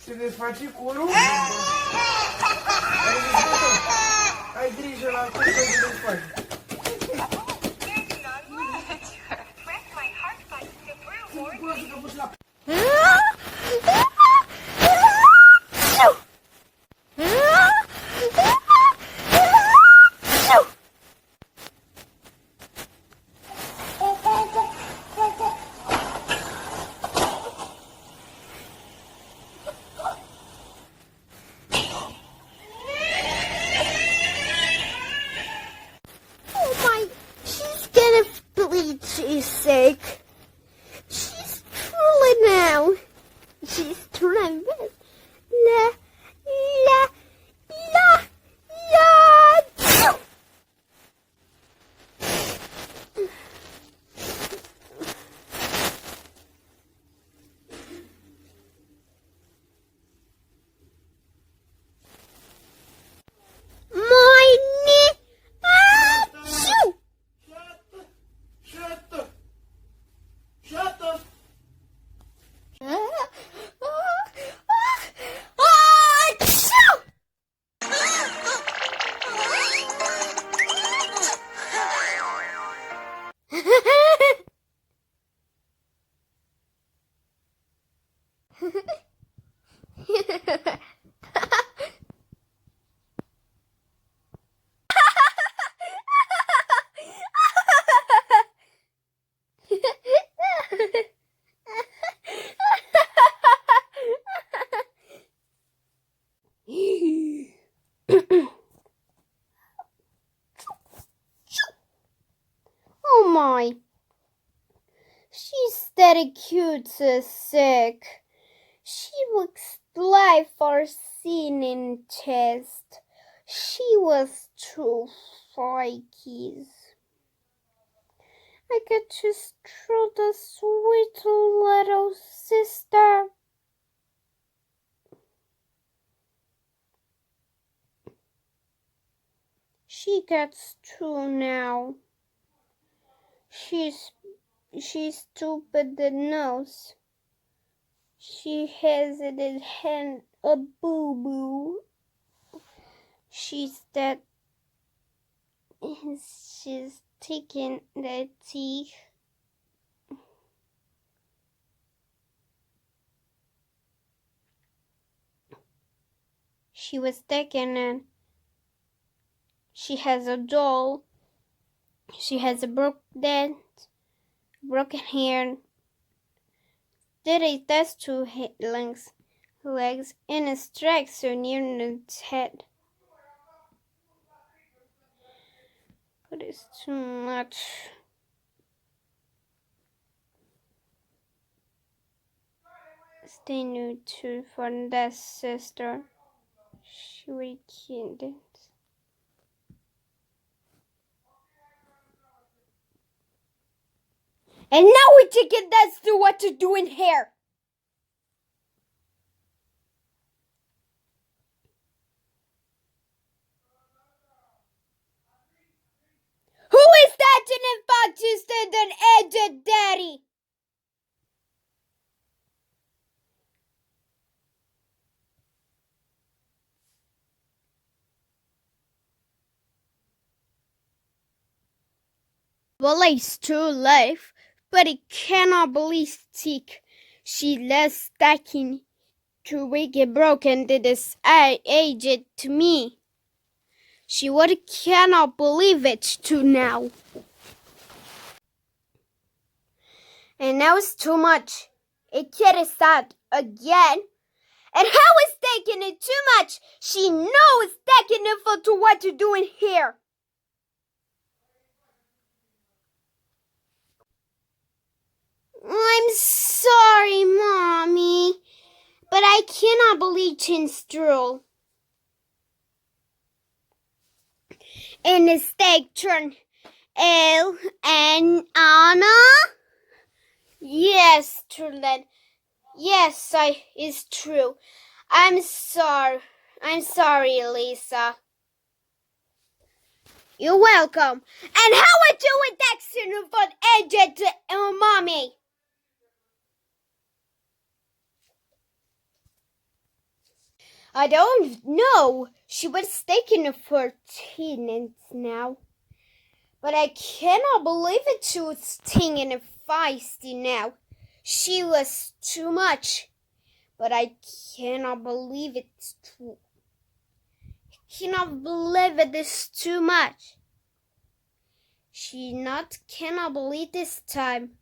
Se desface curul. Ai grijă la cum se desface. She's sick. She's truly now. She's truly la la la la. Oh my. She's very cute, so sick. She looks like for seen in chest. She was true freakies. I could just throw the sweet little sister. She gets two now. She's stupid the nose. She has in her hand a boo-boo. She's that. She's taking the teeth. She was taken and she has a doll. She has a broken hair. That's two legs and a strike so near its head. But it's too much. Stay new too for that sister. She weakened it. And now we take it that's to what to do in here. Who is that in the box you said an edge, Daddy? Well, it's true life, but it cannot believe stick. She less stacking to wicked broken to this aged to me. She would cannot believe it to now. And now it's too much. It can't start again. And how is taking it too much? She knows taking it for to what to do in here. I'm sorry, Mommy, but I cannot believe Chinstrel. And the steak turned Elle and Anna? Yes, Truland. Yes, it's true. I'm sorry. I'm sorry, Lisa. You're welcome. And how would you with Dexter for Edge to Mommy? I don't know. She was taking 14 now. But I cannot believe it. She was stinging and feisty now. She was too much. But I cannot believe it's true. I cannot believe it is too much. She not cannot believe this time.